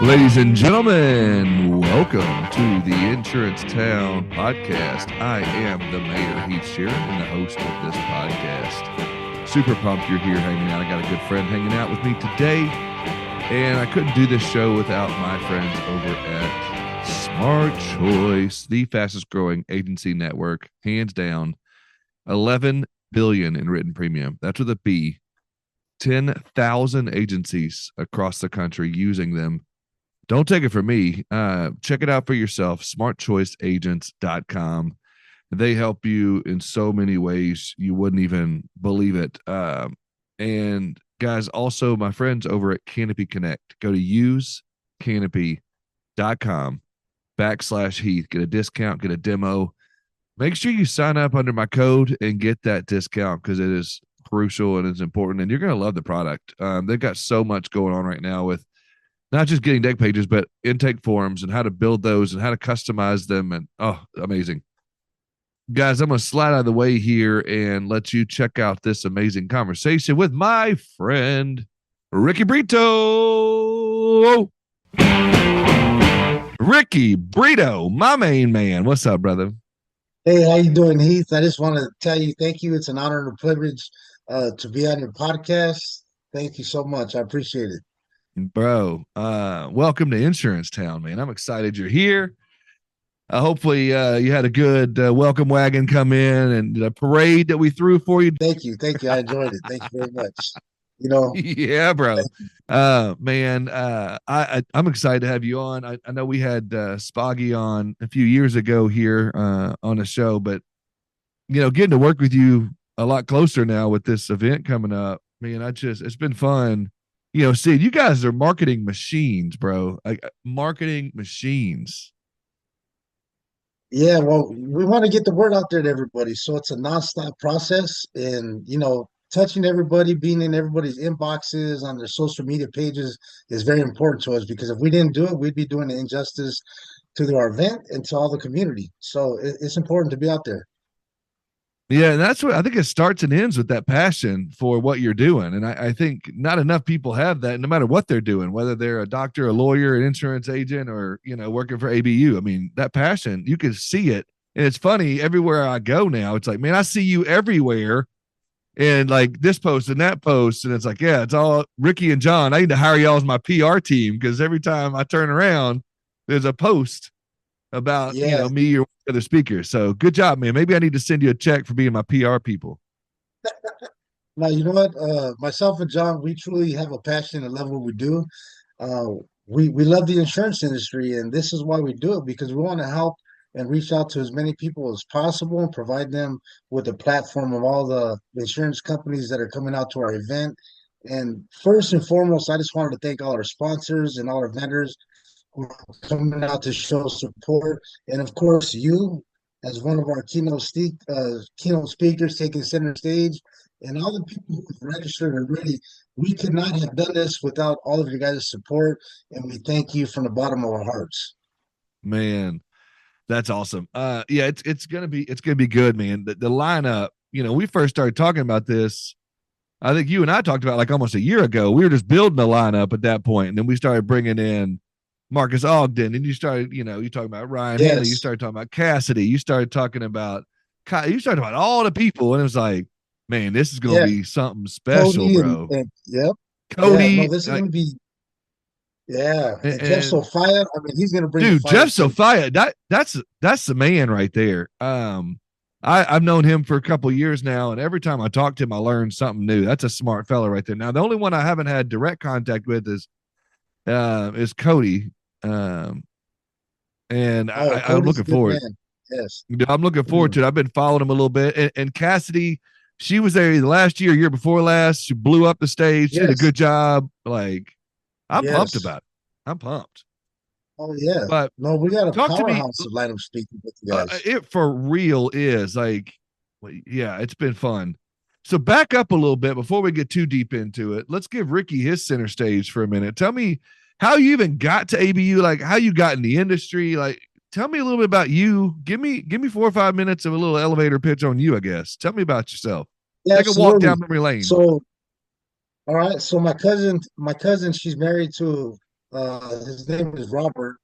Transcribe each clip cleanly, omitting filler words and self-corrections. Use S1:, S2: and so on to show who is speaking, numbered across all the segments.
S1: Ladies and gentlemen, welcome to the Insurance Town podcast. I am the mayor, Heath Sheeran, and the host of this podcast. Super pumped you're here hanging out. I got a good friend hanging out with me today, and I couldn't do this show without my friends over at Smart Choice, the fastest growing agency network, hands down. 11 billion in written premium. That's with a B. 10,000 agencies across the country using them. Don't take it from me. Check it out for yourself. smartchoiceagents.com. They help you in so many ways you wouldn't even believe it. And guys, also my friends over at Canopy Connect. Go to usecanopy.com/Heath. Get a discount, get a demo. Make sure you sign up under my code and get that discount because it is crucial and it's important. And you're going to love the product. They've got so much going on right now with not just getting deck pages, but intake forms and how to build those and how to customize them. And amazing. Guys, I'm going to slide out of the way here and let you check out this amazing conversation with my friend, Ricky Brito. Ricky Brito, my main man. What's up, brother?
S2: Hey, how you doing, Heath? I just want to tell you thank you. It's an honor and a privilege to be on your podcast. Thank you so much. I appreciate it.
S1: Bro, welcome to Insurance Town, man. I'm excited you're here. Hopefully you had a good welcome wagon come in and the parade that we threw for you.
S2: Thank you. Thank you. I enjoyed it. Thank you very much.
S1: Yeah, bro. Man, I'm excited to have you on. I know we had Spoggy on a few years ago here on a show, but getting to work with you a lot closer now with this event coming up, man, it's been fun. See, you guys are marketing machines, bro. Like marketing machines.
S2: Yeah, well, we want to get the word out there to everybody. So it's a nonstop process and, touching everybody, being in everybody's inboxes on their social media pages is very important to us because if we didn't do it, we'd be doing an injustice to our event and to all the community. So it's important to be out there.
S1: Yeah, and that's what I think it starts and ends with that passion for what you're doing. And I think not enough people have that, no matter what they're doing, whether they're a doctor, a lawyer, an insurance agent, or working for ABU. I mean, that passion, you can see it. And it's funny, everywhere I go now, it's like, man, I see you everywhere. And like this post and that post. And it's like, yeah, it's all Ricky and John. I need to hire y'all as my PR team because every time I turn around, there's a post about me or other speakers. So good job, man. Maybe I need to send you a check for being my PR people.
S2: Now, you know what? Myself and John, we truly have a passion and love what we do. Uh, we love the insurance industry, and this is why we do it because we want to help and reach out to as many people as possible and provide them with a platform of all the insurance companies that are coming out to our event. And first and foremost, I just wanted to thank all our sponsors and all our vendors who are coming out to show support. And of course, you, as one of our keynote speakers, taking center stage, and all the people who've registered already. We could not have done this without all of your guys' support, and we thank you from the bottom of our hearts.
S1: Man, that's awesome. Yeah, it's gonna be good, man. The lineup, we first started talking about this. I think you and I talked about like almost a year ago. We were just building a lineup at that point, and then we started bringing in Marcus Ogden, and you started, you talking about Ryan Hanley, you started talking about Cassidy, you started talking about all the people, and it was like, man, this is gonna be something special,
S2: Cody
S1: bro.
S2: Yep.
S1: Cody,
S2: yeah, no, this is gonna be and Jeff Sophia. I mean, he's gonna bring
S1: dude. Jeff Sophia, that's the man right there. I've known him for a couple of years now, and every time I talk to him, I learn something new. That's a smart fella right there. Now, the only one I haven't had direct contact with is Cody. And I'm looking forward.
S2: Man. Yes,
S1: I'm looking forward to it. I've been following him a little bit. And Cassidy, she was there last year before last. She blew up the stage. She did a good job. Like, I'm pumped about it. I'm pumped.
S2: Oh yeah,
S1: but
S2: no, we got a powerhouse of lineup speaking with you guys.
S1: It for real is like, yeah, it's been fun. So back up a little bit before we get too deep into it. Let's give Ricky his center stage for a minute. Tell me how you even got to ABU, like how you got in the industry. Like, tell me a little bit about you. Give me 4 or 5 minutes of a little elevator pitch on you, I guess. Tell me about yourself.
S2: Yeah,
S1: take a walk down memory lane.
S2: So, all right. So my cousin, she's married to His name is Robert,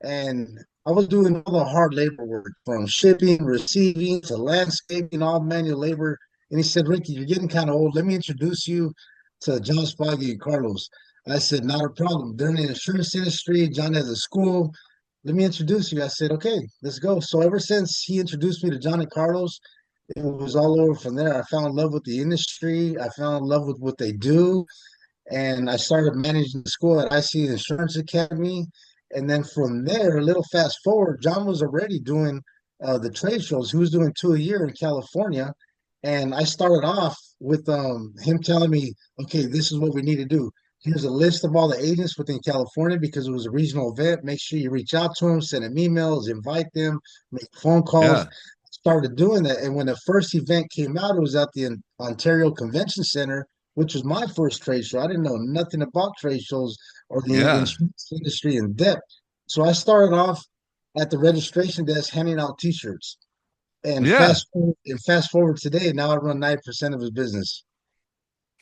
S2: and I was doing all the hard labor work from shipping, receiving to landscaping, all manual labor. And he said, Ricky, you're getting kind of old. Let me introduce you to John Spaghi and Carlos. I said, not a problem. They're in the insurance industry. John has a school. Let me introduce you. I said, okay, let's go. So ever since he introduced me to John and Carlos, it was all over from there. I fell in love with the industry. I fell in love with what they do, and I started managing the school at IC Insurance Academy. And then from there, a little fast forward, John was already doing the trade shows. He was doing two a year in California. And I started off with him telling me, okay, this is what we need to do. Here's a list of all the agents within California because it was a regional event. Make sure you reach out to them, send them emails, invite them, make phone calls.
S1: Yeah.
S2: Started doing that. And when the first event came out, it was at the Ontario Convention Center, which was my first trade show. I didn't know nothing about trade shows or the
S1: Yeah.
S2: insurance industry in depth. So I started off at the registration desk handing out T-shirts. And
S1: Yeah.
S2: fast forward today, now I run 90% of his business.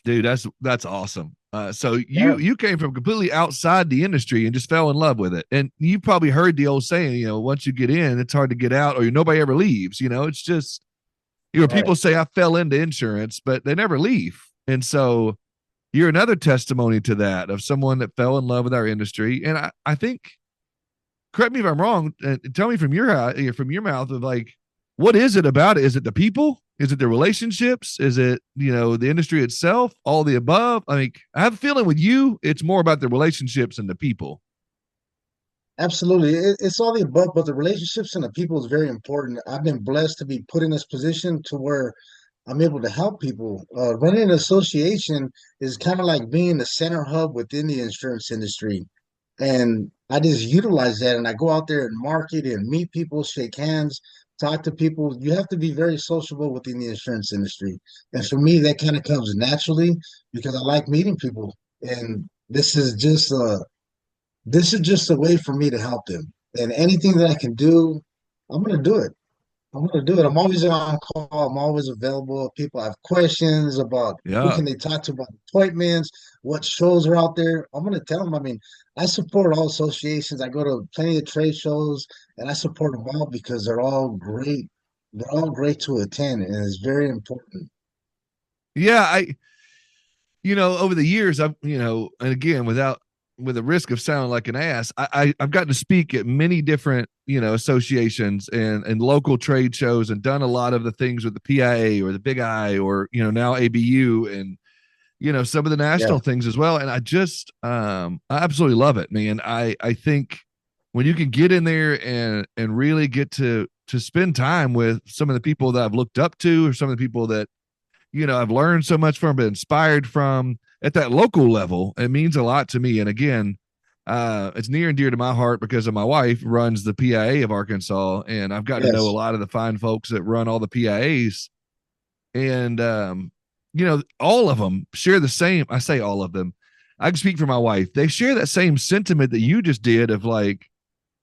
S1: Dude, that's awesome. So
S2: Yeah,
S1: you came from completely outside the industry and just fell in love with it. And you probably heard the old saying, once you get in, it's hard to get out, or nobody ever leaves. It's just
S2: right.
S1: people say I fell into insurance, but they never leave. And so you're another testimony to that, of someone that fell in love with our industry. And I think, correct me if I'm wrong, tell me from your mouth, of like, what is it about it? Is it the people? Is it the relationships? Is it, the industry itself? All the above? I mean, I have a feeling with you, it's more about the relationships and the people.
S2: Absolutely. It's all the above, but the relationships and the people is very important. I've been blessed to be put in this position to where I'm able to help people. Running an association is kind of like being the center hub within the insurance industry. And I just utilize that, and I go out there and market and meet people, shake hands, talk to people. You have to be very sociable within the insurance industry. And for me, that kind of comes naturally because I like meeting people. And this is just a way for me to help them. And anything that I can do, I'm gonna do it. I'm gonna do it. I'm always on call. I'm always available. If people have questions about who
S1: Yeah.
S2: can they talk to about appointments, what shows are out there, I'm gonna tell them. I mean, I support all associations. I go to plenty of trade shows, and I support them all because they're all great. They're all great to attend, and it's very important.
S1: Yeah. Over the years, and again, with the risk of sounding like an ass, I've gotten to speak at many different, associations and local trade shows, and done a lot of the things with the PIA or the Big I, or, now ABU, and, some of the
S2: Yeah,
S1: national things as well. And I absolutely love it, man. I think when you can get in there and really get to spend time with some of the people that I've looked up to, or some of the people that, I've learned so much from, been inspired from at that local level. It means a lot to me. And again, it's near and dear to my heart because of my wife runs the PIA of Arkansas, and I've gotten to know a
S2: yes,
S1: lot of the fine folks that run all the PIAs. And, all of them share the same. I say all of them. I can speak for my wife. They share that same sentiment that you just did, of like,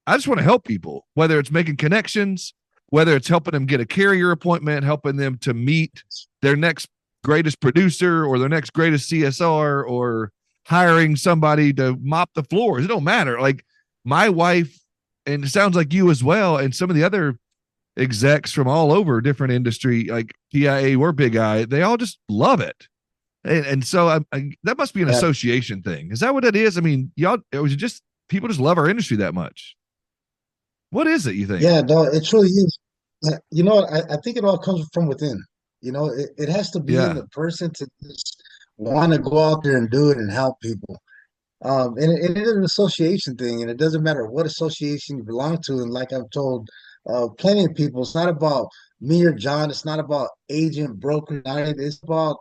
S1: I just want to help people, whether it's making connections, whether it's helping them get a carrier appointment, helping them to meet their next greatest producer or their next greatest CSR, or hiring somebody to mop the floors. It don't matter. Like my wife, and it sounds like you as well, and some of the other execs from all over different industry, like TIA or Big I, they all just love it. And so that must be an
S2: yeah,
S1: association thing. Is that what it is? I mean, y'all, it was just people just love our industry that much. What is it, you think?
S2: yeah. No, it truly is. You know what? I think it all comes from within. It has to be in
S1: Yeah.
S2: the person to just want to go out there and do it and help people. And it is an association thing, and it doesn't matter what association you belong to. And like I've told plenty of people, it's not about me or John. It's not about agent, broker, United. It's about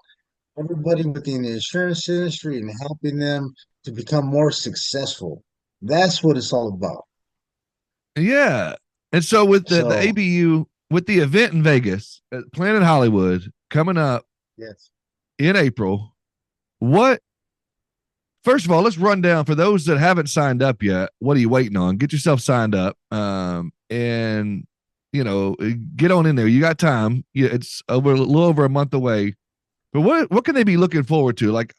S2: everybody within the insurance industry and helping them to become more successful. That's what it's all about.
S1: Yeah. And so with the
S2: So,
S1: ABU, with the event in Vegas at Planet Hollywood coming up
S2: yes,
S1: in April, what, first of all, let's run down for those that haven't signed up yet. What are you waiting on? Get yourself signed up. And get on in there. You got time. Yeah, it's over a little over a month away. But what can they be looking forward to? Like,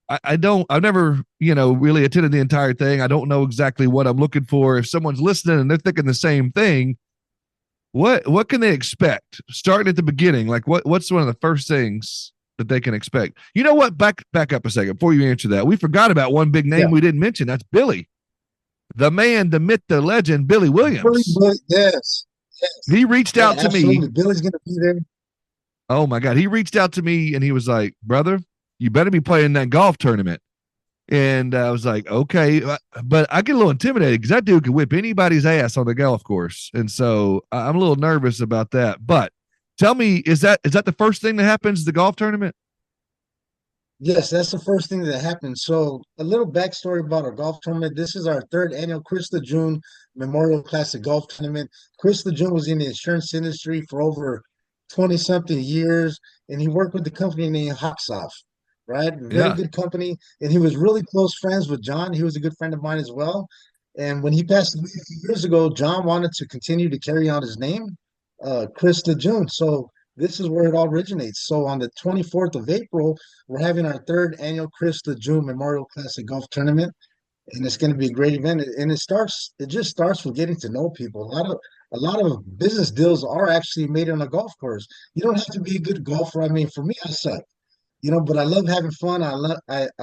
S1: I've never, really attended the entire thing. I don't know exactly what I'm looking for. If someone's listening and they're thinking the same thing, what can they expect? Starting at the beginning, like what's one of the first things that they can expect? You know what? Back up a second before you answer that. We forgot about one big
S2: Yeah.
S1: name we didn't mention. That's Billy, the man, the myth, the legend, Billy Williams.
S2: Yes. Yes.
S1: He reached
S2: Yeah,
S1: out to me.
S2: absolutely. Billy's gonna be there.
S1: Oh my God. He reached out to me and he was like, brother, you better be playing that golf tournament. And I was like, okay, but I get a little intimidated because that dude can whip anybody's ass on the golf course, and so I'm a little nervous about that. But tell me, is that the first thing that happens? The golf tournament?
S2: Yes, that's the first thing that happened. So, a little backstory about our golf tournament. This is our third annual Chris DeJune Memorial Classic Golf Tournament. Chris DeJune was in the insurance industry for over 20 something years, and he worked with the company named Hoxoff, right? Very
S1: Yeah,
S2: good company. And he was really close friends with John. He was a good friend of mine as well. And when he passed away a few years ago, John wanted to continue to carry on his name, Chris DeJune. So, this is where it all originates. So, on the 24th of April, we're having our third annual Chris DeJune Memorial Classic Golf Tournament, and it's going to be a great event. And it just starts with getting to know people. A lot of business deals are actually made on a golf course. You don't have to be a good golfer. I mean, for me, I suck, but I love having fun. I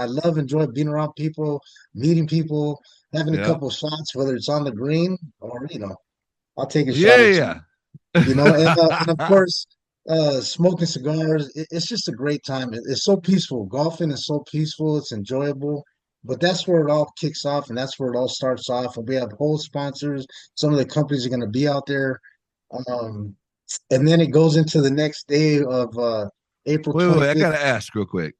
S2: love enjoy being around people, meeting people, having a
S1: yeah,
S2: couple of shots, whether it's on the green or I'll take a shot or two.
S1: yeah,
S2: And of
S1: yeah.
S2: course, smoking cigars. It's just a great time. It's so peaceful. Golfing is so peaceful. It's enjoyable. But that's where it all kicks off, and that's where it all starts off. And we have whole sponsors. Some of the companies are going to be out there, um, and then it goes into the next day of April
S1: Wait. I
S2: 25th.
S1: gotta ask real quick.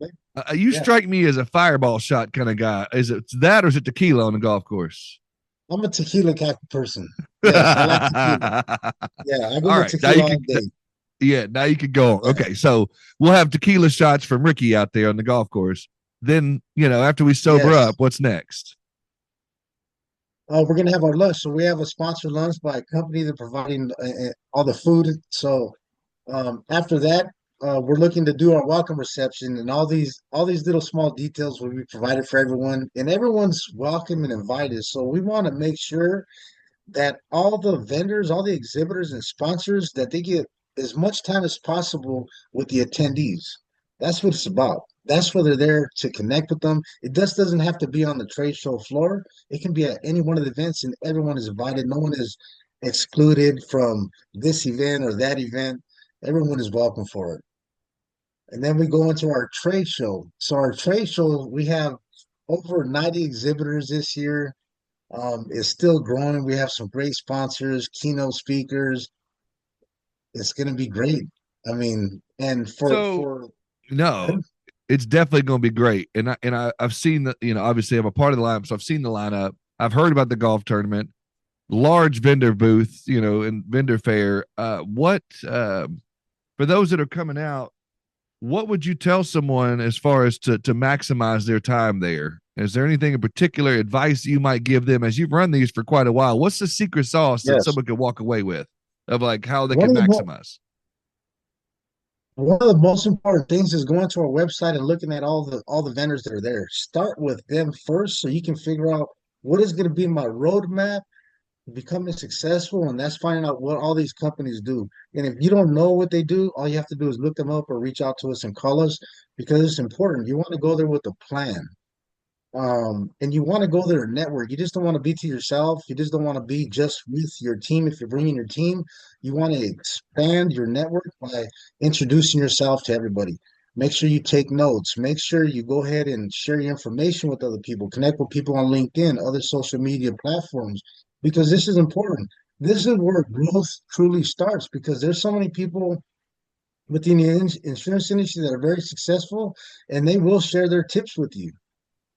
S1: You
S2: Yeah,
S1: strike me as a fireball shot kind of guy. Is it that or is it tequila on the golf course?
S2: I'm a tequila type of person.
S1: All
S2: Yes, I like tequila. Yeah, I go with
S1: right, now you
S2: tequila all
S1: can.
S2: day.
S1: Yeah, now you can go on.
S2: Yeah.
S1: Okay, so we'll have tequila shots from Ricky out there on the golf course. Then, after we sober up,
S2: Yes.
S1: what's next?
S2: We're gonna have our lunch. So we have a sponsored lunch by a company that providing all the food. So after that, we're looking to do our welcome reception, and all these little small details will be provided for everyone, and everyone's welcome and invited. So we want to make sure that all the vendors, all the exhibitors and sponsors, that they get as much time as possible with the attendees. That's what it's about. That's where they're there to connect with them. It just doesn't have to be on the trade show floor. It can be at any one of the events, and everyone is invited. No one is excluded from this event or that event. Everyone is welcome for it. And then we go into our trade show. So our trade show, we have over 90 exhibitors this year. It's still growing. We have some great sponsors, keynote speakers. It's going to be great. I mean, and
S1: So,
S2: for
S1: no, it's definitely going to be great. I've seen the, obviously I'm a part of the lineup, so I've seen the lineup. I've heard about the golf tournament, large vendor booth, and vendor fair. What for those that are coming out, what would you tell someone as far as to maximize their time there? Is there anything in particular advice you might give them as you've run these for quite a while? What's the secret sauce that
S2: yes,
S1: someone could walk away with of like how they
S2: one
S1: can
S2: of the mo-
S1: maximize?
S2: one of the most important things is going to our website and looking at all the vendors that are there. Start with them first, so you can figure out what is going to be my roadmap becoming successful, and that's finding out what all these companies do. And if you don't know what they do, all you have to do is look them up or reach out to us and call us, because it's important. You want to go there with a plan. And you want to go there and network. You just don't want to be to yourself. You just don't want to be just with your team. If you're bringing your team, you want to expand your network by introducing yourself to everybody. Make sure you take notes. Make sure you go ahead and share your information with other people. Connect with people on LinkedIn, other social media platforms, because this is important. This is where growth truly starts, because there's so many people within the insurance industry that are very successful, and they will share their tips with you.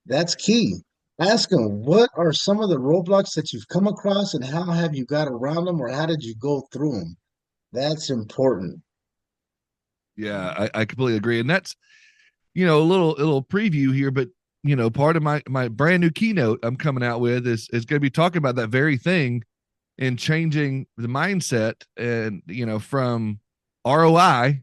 S2: That's key. Ask them, what are some of the roadblocks that you've come across, and how have you got around them, or how did you go through them? That's important.
S1: Yeah, I completely agree. And that's, a little preview here, but part of my brand new keynote I'm coming out with is going to be talking about that very thing and changing the mindset and from ROI,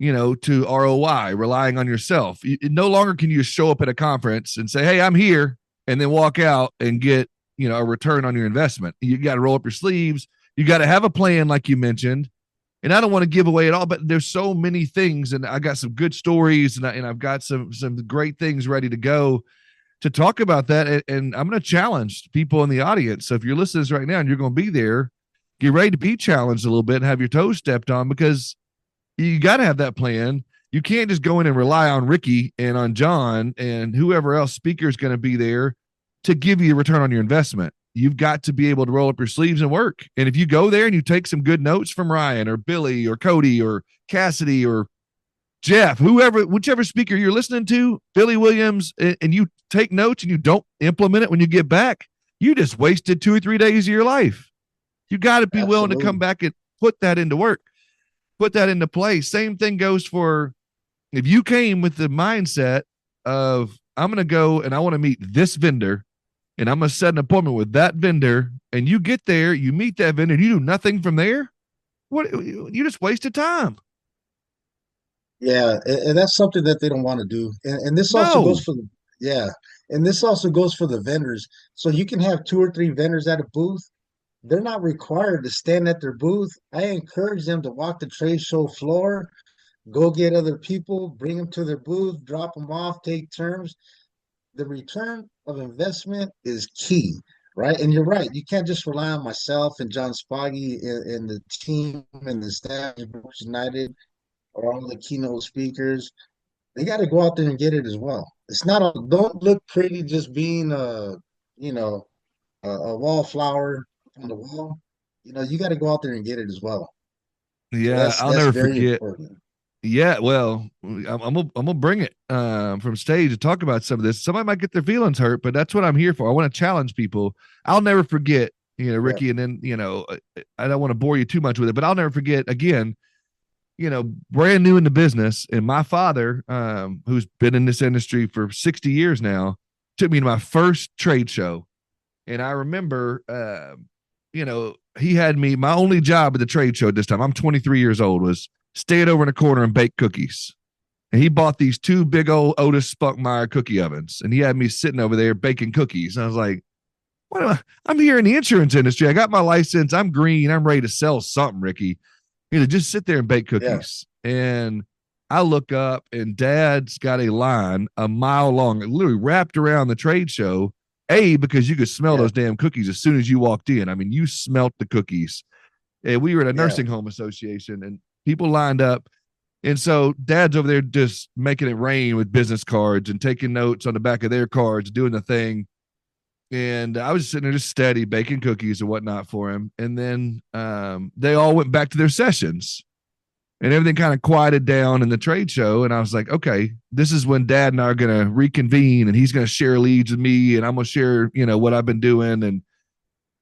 S1: to ROI, relying on yourself. No longer can you just show up at a conference and say, hey, I'm here, and then walk out and get, a return on your investment. You got to roll up your sleeves. You got to have a plan, like you mentioned. And I don't want to give away it all, but there's so many things, and I got some good stories, and I've got some great things ready to go to talk about that. And I'm going to challenge people in the audience. So if you're listening to this right now and you're going to be there, get ready to be challenged a little bit and have your toes stepped on, because you got to have that plan. You can't just go in and rely on Ricky and on John and whoever else speaker is going to be there to give you a return on your investment. You've got to be able to roll up your sleeves and work. And if you go there and you take some good notes from Ryan or Billy or Cody or Cassidy or Jeff, whichever speaker you're listening to, Billy Williams, and you take notes and you don't implement it when you get back, you just wasted 2 or 3 days of your life. You got to be willing to come back and put that into work, put that into play. Same thing goes for if you came with the mindset of, I'm going to go and I want to meet this vendor, and I'm going to set an appointment with that vendor, and you get there, you meet that vendor, and you do nothing from there. You just wasted time.
S2: Yeah, and that's something that they don't want to do. And this also
S1: No.
S2: goes for and this also goes for the vendors. So you can have 2 or 3 vendors at a booth. They're not required to stand at their booth. I encourage them to walk the trade show floor, go get other people, bring them to their booth, drop them off, take turns. The return of investment is key, right? And you're right. You can't just rely on myself and John Spaghi and the team and the staff of Brooks United or all the keynote speakers. They got to go out there and get it as well. It's not a, don't look pretty just being you know, a wallflower on the wall. You got to go out there and get it as well. So
S1: Yeah, I'll
S2: that's
S1: never
S2: very
S1: forget.
S2: important.
S1: Yeah, well, I'm gonna bring it from stage to talk about some of this. Somebody might get their feelings hurt, but that's what I'm here for. I want to challenge people. I'll never forget,
S2: Yeah,
S1: Ricky, and then I don't want to bore you too much with it, but I'll never forget again. Brand new in the business, and my father, who's been in this industry for 60 years now, took me to my first trade show, and I remember, he had me. My only job at the trade show at this time, I'm 23 years old, was stand over in a corner and bake cookies. And he bought these 2 big old Otis Spunkmeyer cookie ovens, and he had me sitting over there baking cookies. And I was like, "What am I? I'm here in the insurance industry. I got my license. I'm green. I'm ready to sell something, Ricky. Just sit there and bake
S2: yeah,
S1: cookies." And I look up, and Dad's got a line a mile long, literally wrapped around the trade show. Because you could smell
S2: yeah,
S1: those damn cookies as soon as you walked in. I mean, you smelt the cookies. And we were at a
S2: yeah,
S1: nursing home association, and people lined up. And so Dad's over there just making it rain with business cards and taking notes on the back of their cards, doing the thing. And I was sitting there just steady, baking cookies and whatnot for him. And then they all went back to their sessions, and everything kind of quieted down in the trade show. And I was like, okay, this is when Dad and I are going to reconvene, and he's going to share leads with me, and I'm going to share, what I've been doing. And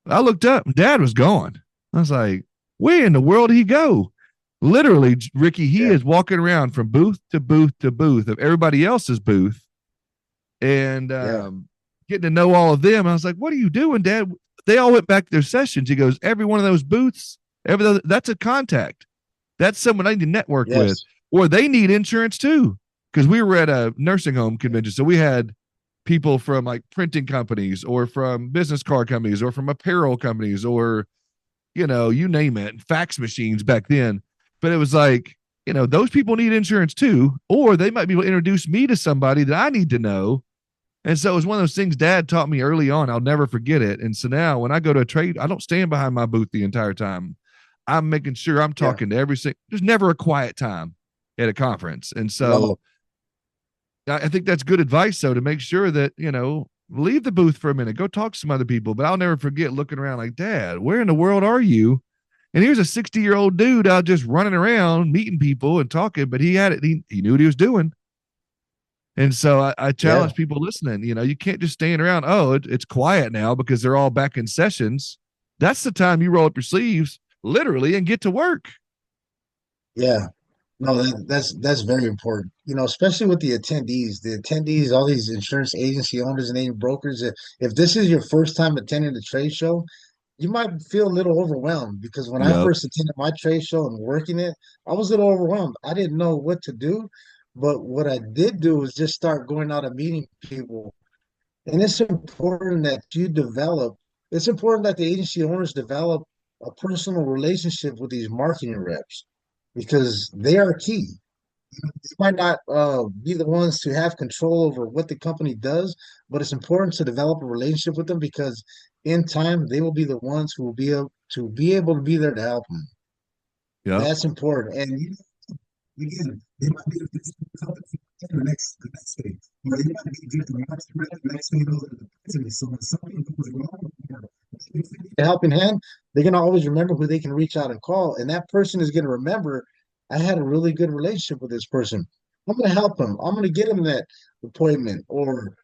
S1: I looked up, and Dad was gone. I was like, where in the world did he go? Literally, Ricky, he
S2: yeah,
S1: is walking around from booth to booth to booth of everybody else's booth, and
S2: yeah,
S1: getting to know all of them. I was like, what are you doing, Dad? They all went back to their sessions. He goes, every one of those booths, that's a contact. That's someone I need to network with,
S2: yes,
S1: or they need insurance too. Because we were at a nursing home convention, so we had people from like printing companies, or from business card companies, or from apparel companies, or you name it, fax machines back then. But it was like, those people need insurance too, or they might be able to introduce me to somebody that I need to know. And so it was one of those things Dad taught me early on. I'll never forget it. And so now when I go to a trade, I don't stand behind my booth the entire time. I'm making sure I'm
S2: yeah.
S1: talking to every single, there's never a quiet time at a conference. And
S2: No,
S1: so I think that's good advice, though, to make sure that, leave the booth for a minute, go talk to some other people. But I'll never forget looking around like, Dad, where in the world are you? And here's a 60-year-old dude out just running around, meeting people and talking, but he had it. He knew what he was doing. And so I
S2: yeah,
S1: challenge people listening, you can't just stand around. Oh, it's quiet now because they're all back in sessions. That's the time you roll up your sleeves, literally, and get to work.
S2: yeah. No, that's very important. Especially with the attendees. The attendees, all these insurance agency owners and agent brokers. If this is your first time attending the trade show, you might feel a little overwhelmed because when I
S1: Yep.
S2: first attended my trade show and working it, I was a little overwhelmed. I didn't know what to do, but what I did do was just start going out and meeting people. And it's important that you develop, it's important that the agency owners develop a personal relationship with these marketing reps because they are key. They might not be the ones to have control over what the company does, but it's important to develop a relationship with them because in time they will be the ones who will be able to be there to help them.
S1: Yep.
S2: That's important. And again, they might be the company in the next day, or they might be just the next thing over the president. So when something goes wrong, a helping hand, they're gonna always remember who they can reach out and call, and that person is gonna remember. I had a really good relationship with this person. I'm gonna help them. I'm gonna get them that appointment or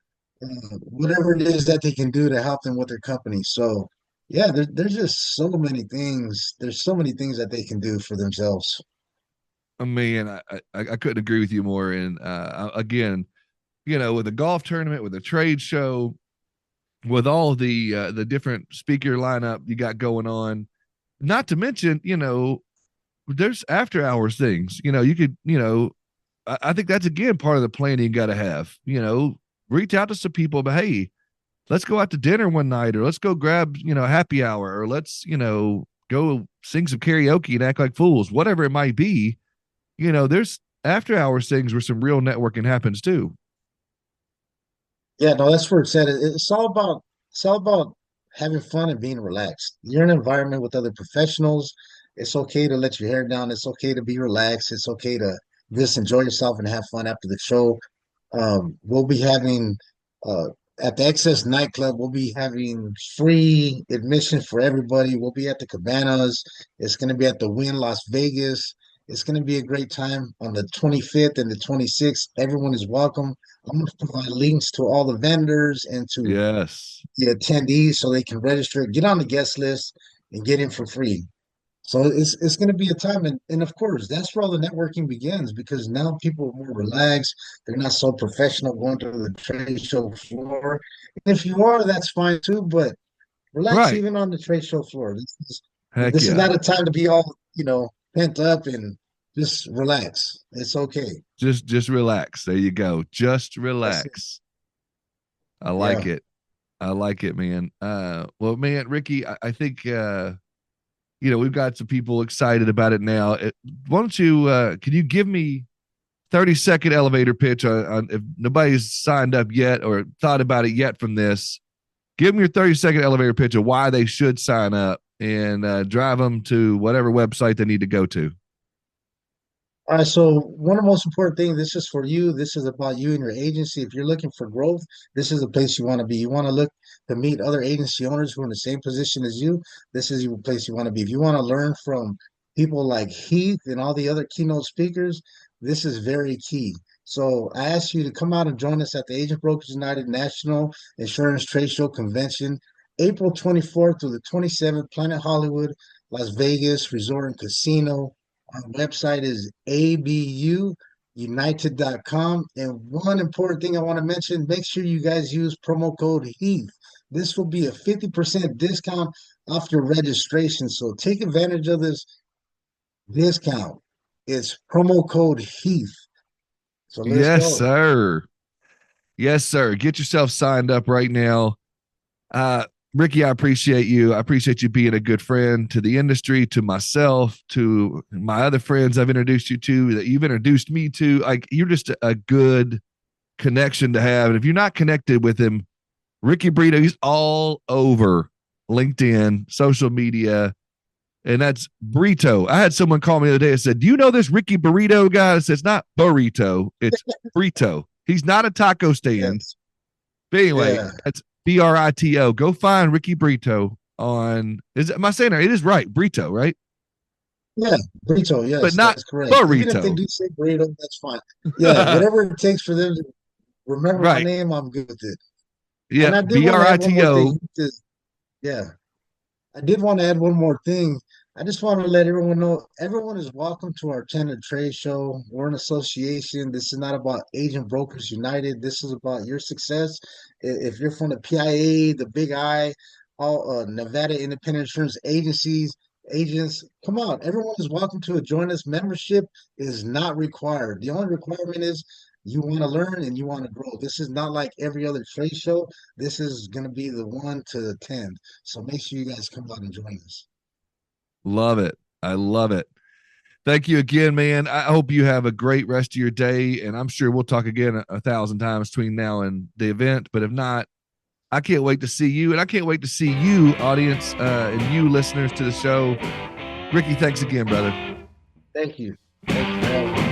S2: whatever it is that they can do to help them with their company. So yeah, there's just so many things. There's so many things that they can do for themselves.
S1: I mean, I couldn't agree with you more. And again, with a golf tournament, with a trade show, with all the different speaker lineup you got going on, not to mention, there's after hours things. You could, I think that's again part of the planning you got to have. Reach out to some people, but hey, let's go out to dinner one night, or let's go grab happy hour, or let's go sing some karaoke and act like fools, whatever it might be. There's after hours things where some real networking happens too.
S2: Yeah, no, that's where it's at. It's all about having fun and being relaxed. You're in an environment with other professionals. It's okay to let your hair down. It's okay to be relaxed. It's okay to just enjoy yourself and have fun after the show. We'll be having uh, at the Excess nightclub. We'll be having free admission for everybody. We'll be at the Cabanas. It's going to be at the Wynn Las Vegas. It's going to be a great time on the 25th and the 26th. Everyone is welcome. I'm going to provide links to all the vendors and to
S1: Yes.
S2: the attendees so they can register, get on the guest list, and get in for free. So it's going to be a time, and of course, that's where all the networking begins because now people are more relaxed. They're not so professional going to the trade show floor. And if you are, that's fine too, but relax
S1: Right.
S2: even on the trade show floor.
S1: Heck
S2: This is
S1: yeah.
S2: not a time to be all, pent up and just relax. It's okay.
S1: Just relax. There you go. Just
S2: That's it.
S1: relax. I like
S2: Yeah.
S1: it. I like it, man. Well, man, Ricky, I think we've got some people excited about it now. Why don't you can you give me 30-second elevator pitch on if nobody's signed up yet or thought about it yet from this? Give them your 30-second elevator pitch of why they should sign up and drive them to whatever website they need to go to.
S2: All right, so one of the most important things, this is for you. This is about you and your agency. If you're looking for growth, this is the place you want to be. You want to look to meet other agency owners who are in the same position as you. This is the place you want to be. If you want to learn from people like Heath and all the other keynote speakers, this is very key. So I ask you to come out and join us at the Agent Brokers United National Insurance Trade Show Convention, April 24th through the 27th, Planet Hollywood, Las Vegas Resort and Casino. Our website is abuunited.com. And one important thing I want to mention, make sure you guys use promo code Heath. This will be a 50% discount off your registration. So take advantage of this discount. It's promo code Heath. So let's
S1: Yes,
S2: go.
S1: sir. Yes, sir. Get yourself signed up right now. Uh, Ricky, I appreciate you. I appreciate you being a good friend to the industry, to myself, to my other friends I've introduced you to, that you've introduced me to. Like, you're just a good connection to have. And if you're not connected with him, Ricky Brito, he's all over LinkedIn, social media, and that's Brito. I had someone call me the other day and said, "Do you know this Ricky Burrito guy?" I said, "It's not burrito, it's Brito. He's not a taco stand."
S2: Yes.
S1: But anyway,
S2: Yeah.
S1: that's Brito. Go find Ricky Brito on. Is am I saying it? It is right, Brito, right?
S2: Yeah. Brito.
S1: But
S2: Yes,
S1: not
S2: that's correct. Even if they
S1: burrito.
S2: do say burrito, that's fine. Yeah. Whatever it takes for them to remember my
S1: Right.
S2: name, I'm good with it. And
S1: Yeah.
S2: I did want to add one more thing.
S1: Brito.
S2: Yeah. I did want to add one more thing. I just want to let everyone know everyone is welcome to our tenant trade show. We're an association. This is not about Agent Brokers United. This is about your success. If you're from the PIA, the Big I, all Nevada independent insurance agencies, agents. Come on, everyone is welcome to a join us. Membership is not required. The only requirement is you want to learn and you want to grow. This is not like every other trade show. This is going to be the one to attend. So make sure you guys come out and join us.
S1: Love it. I love it. Thank you again, man. I hope you have a great rest of your day, and I'm sure we'll talk again a thousand times between now and the event. But if not, I can't wait to see you, and I can't wait to see you, audience, and you listeners to the show. Ricky, thanks again, brother.
S2: Thank you. Thank you.